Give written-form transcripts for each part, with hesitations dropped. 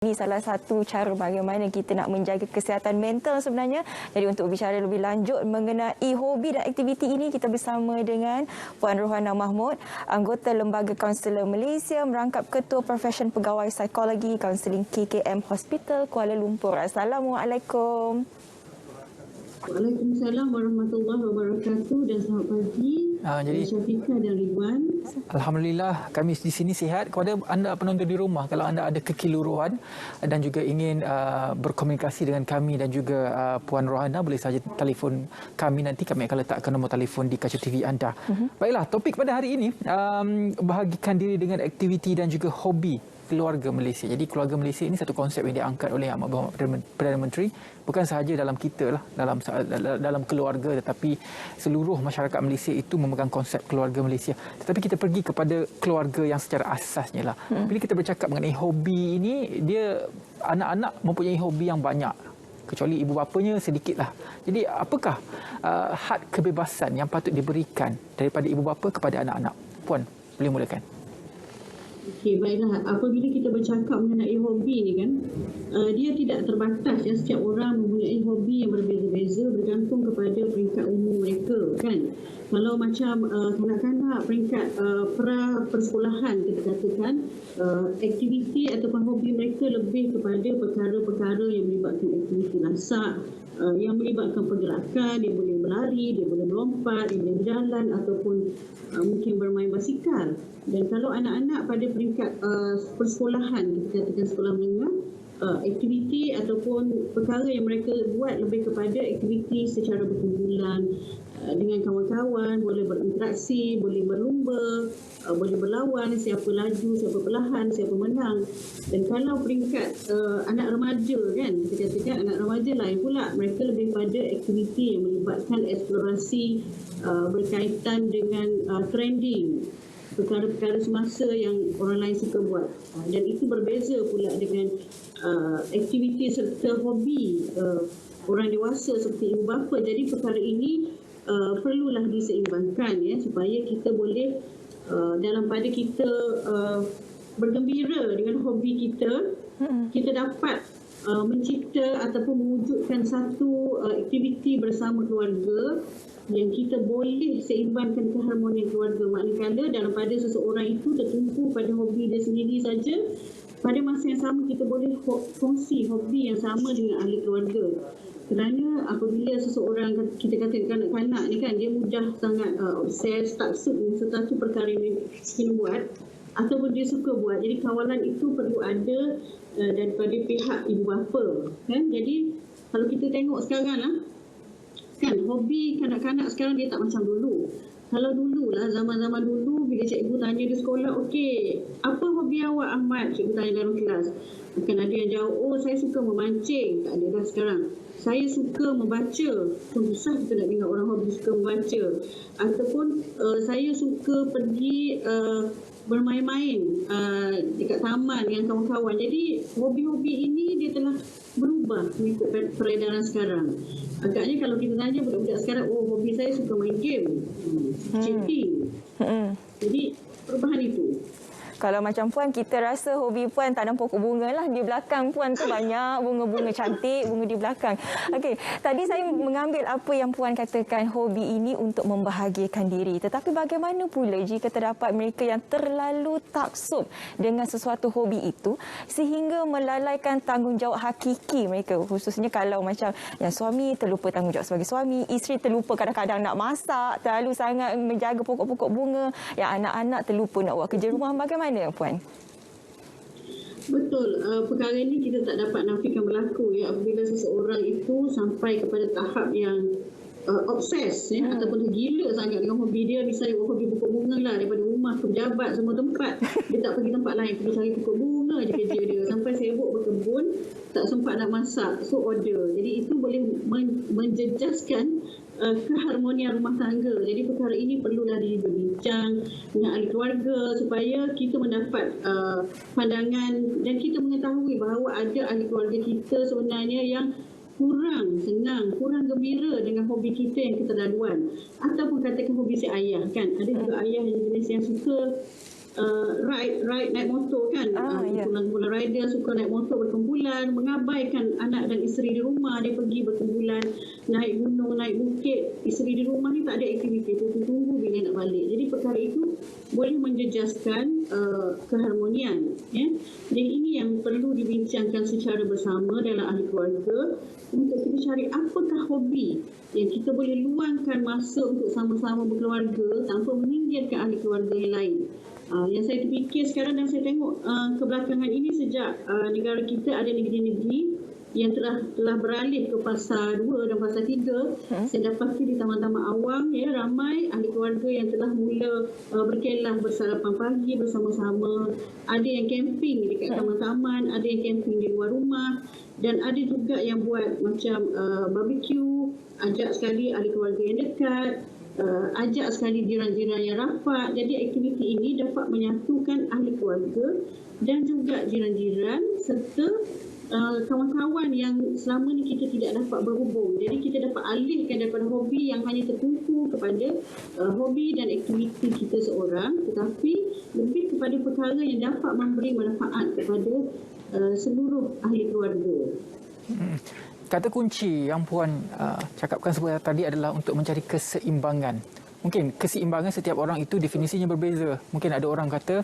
Ini salah satu cara bagaimana kita nak menjaga kesihatan mental sebenarnya. Jadi untuk berbicara lebih lanjut mengenai hobi dan aktiviti ini, kita bersama dengan Puan Rohana Mahmud, anggota Lembaga Kaunselor Malaysia, merangkap Ketua Profesion Pegawai Psikologi Kaunseling KKM Hospital Kuala Lumpur. Assalamualaikum. Waalaikumsalam warahmatullahi wabarakatuh dan selamat pagi. Jadi Syafiqah dan Ridwan. Alhamdulillah kami di sini sihat. Kepada anda penonton di rumah, kalau anda ada kekiluruan dan juga ingin berkomunikasi dengan kami dan juga Puan Rohana, boleh saja telefon kami, nanti kami akan letakkan nombor telefon di kaca TV anda. Baiklah, topik pada hari ini bahagikan diri dengan aktiviti dan juga hobi keluarga Malaysia. Jadi keluarga Malaysia ini satu konsep yang diangkat oleh Amat Berhormat Perdana Menteri, bukan sahaja dalam kita lah, dalam keluarga, tetapi seluruh masyarakat Malaysia itu memegang konsep keluarga Malaysia. Tetapi kita pergi kepada keluarga yang secara asasnya lah. Bila kita bercakap mengenai hobi ini, dia anak-anak mempunyai hobi yang banyak, kecuali ibu bapanya sedikit lah. Jadi apakah had kebebasan yang patut diberikan daripada ibu bapa kepada anak-anak? Puan, boleh mulakan. Okey, baiklah. Apabila kita bercakap mengenai hobi ni kan, dia tidak terbatas ya. Setiap orang mempunyai hobi yang berbeza-beza bergantung kepada peringkat umur mereka kan. Kalau macam kanak-kanak peringkat pra-persekolahan, kita katakan aktiviti ataupun hobi mereka lebih kepada perkara-perkara yang melibatkan aktiviti lasak, yang melibatkan pergerakan. Dia boleh berlari, dia boleh melompat, dia boleh berjalan ataupun mungkin bermain basikal. Dan kalau anak-anak pada peringkat persekolahan, kita katakan sekolah menengah, aktiviti ataupun perkara yang mereka buat lebih kepada aktiviti secara berkumpulan dengan kawan-kawan, boleh berinteraksi, boleh berlumba, boleh berlawan, siapa laju, siapa perlahan, siapa menang. Dan kalau peringkat anak remaja kan, kita katakan anak remaja lain pula, mereka lebih pada aktiviti yang melibatkan eksplorasi berkaitan dengan trending, perkara-perkara semasa yang orang lain suka buat. Dan itu berbeza pula dengan aktiviti serta hobi orang dewasa seperti ibu bapa. Jadi perkara ini perlulah diseimbangkan ya, supaya kita boleh dalam pada kita bergembira dengan hobi kita, kita dapat mencipta ataupun mewujudkan satu aktiviti bersama keluarga yang kita boleh seimbangkan keharmonian keluarga. Manakala dalam pada seseorang itu tertumpu pada hobi dia sendiri saja, pada masa yang sama kita boleh kongsi hobi yang sama dengan ahli keluarga. Kerana apabila seseorang, kita kata kanak-kanak ni kan, dia mudah sangat obses, taksub dengan satu perkara yang dia buat ataupun dia suka buat. Jadi kawalan itu perlu ada daripada pihak ibu bapa kan. Jadi kalau kita tengok sekarang lah kan, hobi kanak-kanak sekarang dia tak macam dulu. Kalau dulu lah, zaman-zaman dulu bila cikgu tanya di sekolah, okey, apa hobi awak Ahmad? Cikgu tanya dalam kelas. Bukan ada yang jawab, oh saya suka memancing. Tak ada dah sekarang. Saya suka membaca. Susah kita nak dengar orang hobi suka membaca. Ataupun saya suka pergi bermain-main dekat taman dengan kawan-kawan. Jadi hobi-hobi ini dia telah berubah mengikut peredaran sekarang. Agaknya kalau kita tanya budak-budak sekarang, oh hobi saya suka main game, chatting. Jadi perubahan itu. Kalau macam Puan, kita rasa hobi Puan tanam pokok bunga lah. Di belakang Puan tu banyak bunga-bunga cantik, bunga di belakang. Okey, tadi saya mengambil apa yang Puan katakan, hobi ini untuk membahagiakan diri. Tetapi bagaimana pula jika terdapat mereka yang terlalu taksub dengan sesuatu hobi itu sehingga melalaikan tanggungjawab hakiki mereka, khususnya kalau macam yang suami terlupa tanggungjawab sebagai suami, isteri terlupa kadang-kadang nak masak, terlalu sangat menjaga pokok-pokok bunga, yang anak-anak terlupa nak buat kerja rumah. Bagaimana Puan? Betul, perkara ini kita tak dapat nafikan berlaku ya, apabila seseorang itu sampai kepada tahap yang obses ya, ataupun gila sangat dengan hobi dia. Misalnya hobi pokok bunga lah, daripada rumah ke pejabat semua tempat dia tak pergi tempat lain, pergi cari pokok bunga je kerja dia. Sampai sibuk berkebun, tak sempat nak masak, so order. Jadi itu boleh menjejaskan keharmonian rumah tangga. Jadi perkara ini perlulah dibincang dengan ahli keluarga supaya kita mendapat pandangan dan kita mengetahui bahawa ada ahli keluarga kita sebenarnya yang kurang senang, kurang gembira dengan hobi kita yang keterlaluan. Ataupun katakan hobi si ayah kan. Ada juga ayah yang jenis yang suka ride naik motor kan. Kumpulan rider suka naik motor berkumpulan, mengabaikan anak dan isteri di rumah. Dia pergi berkumpulan naik gunung, naik bukit. Isteri di rumah ni tak ada aktiviti, tunggu bila nak balik. Jadi perkara itu boleh menjejaskan keharmonian. Jadi ini yang perlu dibincangkan secara bersama dalam ahli keluarga untuk kita cari apakah hobi yang kita boleh luangkan masa untuk sama-sama berkeluarga tanpa meninggalkan ahli keluarga yang lain. Yang saya terfikir sekarang dan saya tengok kebelakangan ini sejak negara kita ada negeri-negeri yang telah beralih ke fasa 2 dan fasa 3. Saya dapati di taman-taman awam ramai ahli keluarga yang telah mula berkelah bersarapan pagi bersama-sama. Ada yang camping dekat taman-taman, ada yang camping di luar rumah, dan ada juga yang buat macam barbecue, ajak sekali ahli keluarga yang dekat, ajak sekali jiran-jiran yang rapat. Jadi aktiviti ini dapat menyatukan ahli keluarga dan juga jiran-jiran serta kawan-kawan yang selama ni kita tidak dapat berhubung. Jadi kita dapat alihkan daripada hobi yang hanya tertumpu kepada hobi dan aktiviti kita seorang, tetapi lebih kepada perkara yang dapat memberi manfaat kepada seluruh ahli keluarga. Kata kunci yang Puan cakapkan sebentar tadi adalah untuk mencari keseimbangan. Mungkin keseimbangan setiap orang itu definisinya berbeza. Mungkin ada orang kata,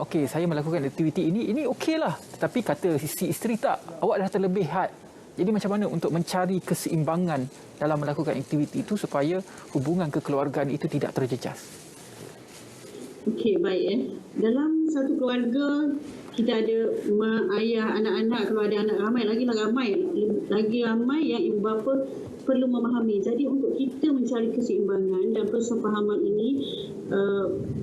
okey, saya melakukan aktiviti ini okeylah. Tetapi kata si isteri tak, awak dah terlebihan. Jadi macam mana untuk mencari keseimbangan dalam melakukan aktiviti itu supaya hubungan kekeluargaan itu tidak terjejas? Okey, baik. Dalam satu keluarga, kita ada mak, ayah, anak-anak. Kalau ada anak ramai, lagi ramai yang ibu bapa perlu memahami. Jadi untuk kita mencari keseimbangan dan persefahaman ini,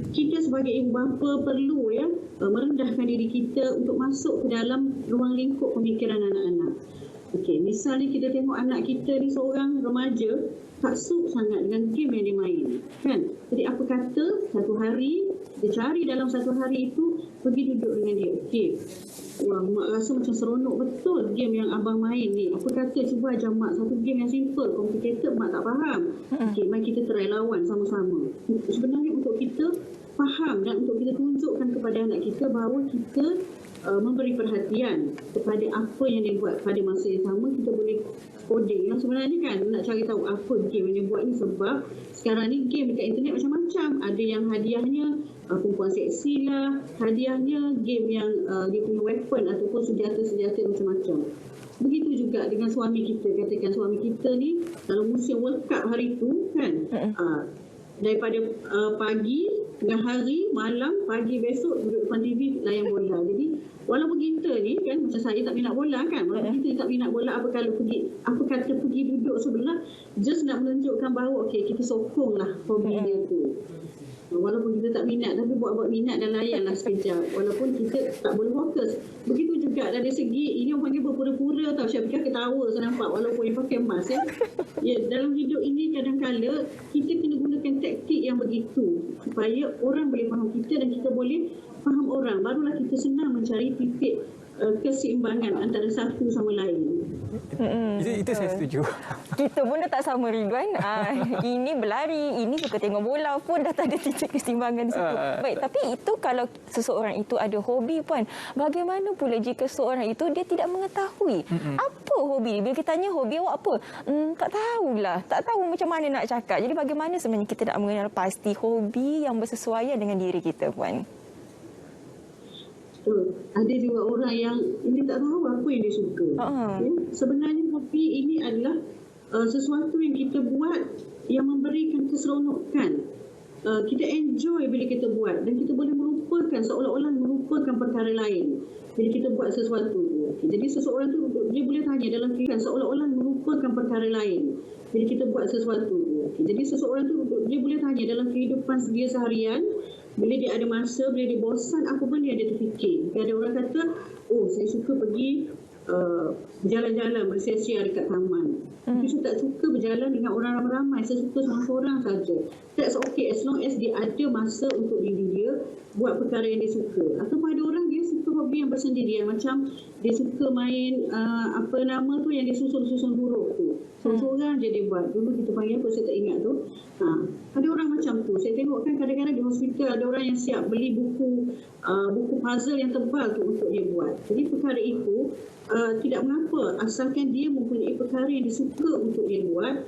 kita sebagai ibu bapa perlu merendahkan diri kita untuk masuk ke dalam ruang lingkup pemikiran anak-anak. Okey, misalnya kita tengok anak kita ni seorang remaja taksub sangat dengan game yang dia main, kan? Jadi apa kata satu hari dia cari dalam satu hari itu pergi duduk dengan dia. Okey, wah, mak rasa macam seronok betul game yang abang main ni. Apa kata cuba ajar mak satu game yang simple, complicated mak tak faham. Okey, mari kita try lawan sama-sama. Sebenarnya untuk kita faham dan untuk kita tunjukkan kepada anak kita bahawa kita memberi perhatian kepada apa yang dia buat. Pada masa yang sama kita boleh coding. Yang sebenarnya kan nak cari tahu apa game yang dia buat ni, sebab sekarang ni game dekat internet macam-macam. Ada yang hadiahnya perempuan seksi lah, hadiahnya game yang dia punya weapon ataupun senjata-senjata macam-macam. Begitu juga dengan suami kita. Katakan suami kita ni dalam musim World Cup hari tu kan, daripada pagi, tengah hari, malam, pagi besok duduk depan TV layan bola. Jadi walaupun kita ni kan, macam saya tak minat bola kan, walaupun kita tak minat bola, apa kata pergi duduk sebelah just nak menunjukkan bahawa okey, kita sokonglah hobi dia tu. Walaupun kita tak minat, tapi buat-buat minat dan layanlah sekejap, walaupun kita tak boleh fokus. Begitu juga dari segi ini orang panggil berpura-pura tau. Saya fikir ketawa saya nampak walaupun yang pakai mask ya. Dalam hidup ini kadang-kadang kita kena gunakan taktik yang begitu supaya orang boleh faham kita dan kita boleh faham orang. Barulah kita senang mencari titik keseimbangan antara satu sama lain. Itu saya setuju. Kita pun dah tak sama, Ridwan. Ini berlari, ini suka tengok bola pun dah tak ada titik keseimbangan di situ. Baik, tapi itu kalau seseorang itu ada hobi, Puan. Bagaimana pula jika seseorang itu dia tidak mengetahui apa hobi? Bila kita tanya hobi awak apa? Tak tahulah. Tak tahu macam mana nak cakap. Jadi bagaimana sebenarnya kita nak mengenal pasti hobi yang bersesuaian dengan diri kita, Puan? Ada juga orang yang ini tak tahu apa yang dia suka. Sebenarnya hobi ini adalah sesuatu yang kita buat yang memberikan keseronokan. Kita enjoy bila kita buat dan kita boleh melupakan, seolah-olah melupakan perkara lain bila kita buat sesuatu. Jadi seseorang tu dia boleh tanya dalam kehidupan, seolah-olah melupakan perkara lain bila kita buat sesuatu. Jadi seseorang tu dia boleh tanya dalam kehidupan dia seharian, bila dia ada masa, bila dia bosan, apa pun dia ada terfikir. Ada orang kata, oh saya suka pergi berjalan-jalan, bersia-sia dekat taman. Tapi saya tak suka berjalan dengan orang ramai-ramai. Saya suka seorang-seorang saja. That's okay as long as dia ada masa untuk diri dia buat perkara yang dia suka. Ataupun ada orang dia suka hobi yang bersendirian. Macam dia suka main yang dia susun-susun huruf tu. Seorang-seorang je dia buat. Dulu kita panggil apa, saya tak ingat tu. Ada orang macam tu. Saya tengok kan kadang-kadang di hospital ada orang yang siap beli buku puzzle yang tebal tu untuk dia buat. Jadi perkara itu tidak mengapa asalkan dia mempunyai perkara yang disuka untuk dia buat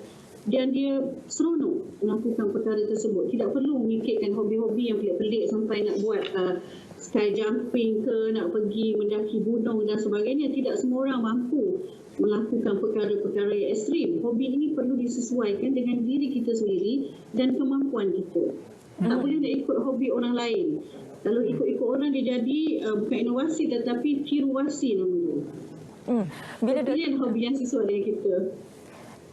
dan dia seronok melakukan perkara tersebut. Tidak perlu memikirkan hobi-hobi yang pelik-pelik sampai nak buat sky jumping ke, nak pergi mendaki gunung dan sebagainya. Tidak semua orang mampu melakukan perkara-perkara yang ekstrim. Hobi ini perlu disesuaikan dengan diri kita sendiri dan kemampuan kita. Tak boleh nak ikut hobi orang lain. Kalau ikut-ikut orang dia jadi bukan inovasi tetapi tiruasi namanya. Bila Pilih hobi yang sesuai dengan kita.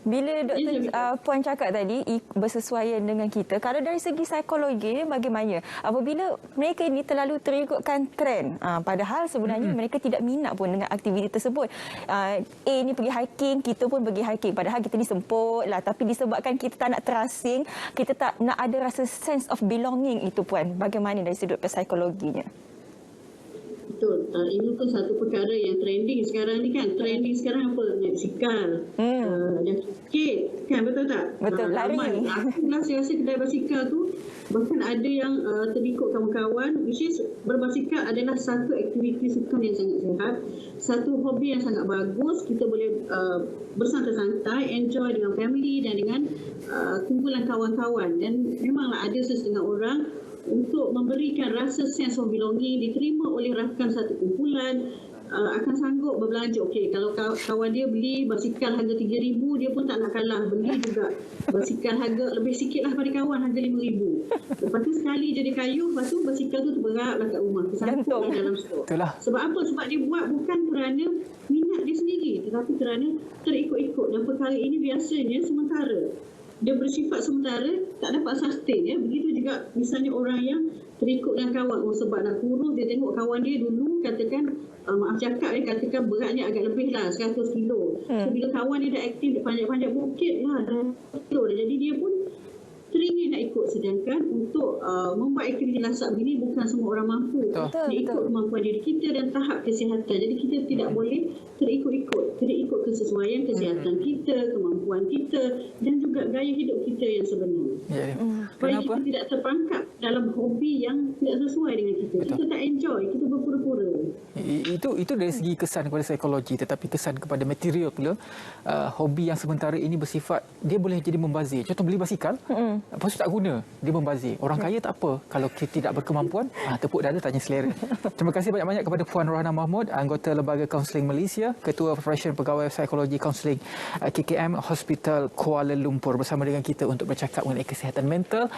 Bila Dr. Puan cakap tadi bersesuaian dengan kita, kalau dari segi psikologi bagaimana? Apabila mereka ini terlalu terikutkan trend, padahal sebenarnya mereka tidak minat pun dengan aktiviti tersebut. A ni pergi hiking, kita pun pergi hiking. Padahal kita ni semput lah, tapi disebabkan kita tak nak terasing, kita tak nak ada rasa sense of belonging itu, Puan. Bagaimana dari sudut psikologinya? Betul. Ini pun satu perkara yang trending sekarang ni kan. Trending sekarang apa? Naik basikal. Jakit. Kan betul tak? Betul. Lari. Aku saya rasa kedai basikal tu bahkan ada yang terikut kawan-kawan. Which is berbasikal adalah satu aktiviti sukan yang sangat sihat. Satu hobi yang sangat bagus. Kita boleh bersantai-santai, enjoy dengan family dan dengan kumpulan kawan-kawan. Dan memanglah ada sesetengah orang untuk memberikan rasa sense of belonging, diterima oleh rakan satu kumpulan, akan sanggup berbelanja. Okey, kalau kawan dia beli basikal harga RM3,000, dia pun tak nak kalah beli juga basikal harga lebih sikit lah pada kawan, harga RM5,000. Lepas tu sekali jadi kayu, lepas tu basikal tu terberat lah kat rumah, tersangkut lah dalam stok. Sebab apa? Sebab dia buat bukan kerana minat dia sendiri, tetapi kerana terikut-ikut. Dan perkara ini biasanya sementara. Dia bersifat sementara, tak dapat sustain ya. Begitu juga misalnya orang yang terikut dengan kawan. Sebab nak kurus, dia tengok kawan dia dulu katakan, maaf cakap katakan beratnya agak lebih lah, 100 kilo. So, bila kawan dia dah aktif, dia panjat-panjat bukit lah, dah kilo dah. Jadi dia pun teringin nak ikut. Sedangkan untuk membuat aktiviti lasak begini bukan semua orang mampu. Dia ikut kemampuan diri kita dan tahap kesihatan. Jadi kita tidak boleh terikut-ikut. Tidak ikut kesesuaian kesihatan kita, kemampuan kita dan juga gaya hidup kita yang sebenar. Supaya kita tidak terperangkap dalam hobi yang tidak sesuai dengan kita. Kita tak enjoy, kita berpura-pura. Itu dari segi kesan kepada psikologi, tetapi kesan kepada material pula. Hobi yang sementara ini bersifat, dia boleh jadi membazir. Contoh beli basikal, lepas tu tak guna, dia membazir. Orang kaya tak apa, kalau kita tidak berkemampuan, tepuk dada tanya selera. Terima kasih banyak-banyak kepada Puan Rohana Mahmud, anggota Lembaga Kaunseling Malaysia, Ketua Profession Pegawai Psikologi Kaunseling KKM Hospital Kuala Lumpur, bersama dengan kita untuk bercakap mengenai kesihatan mental.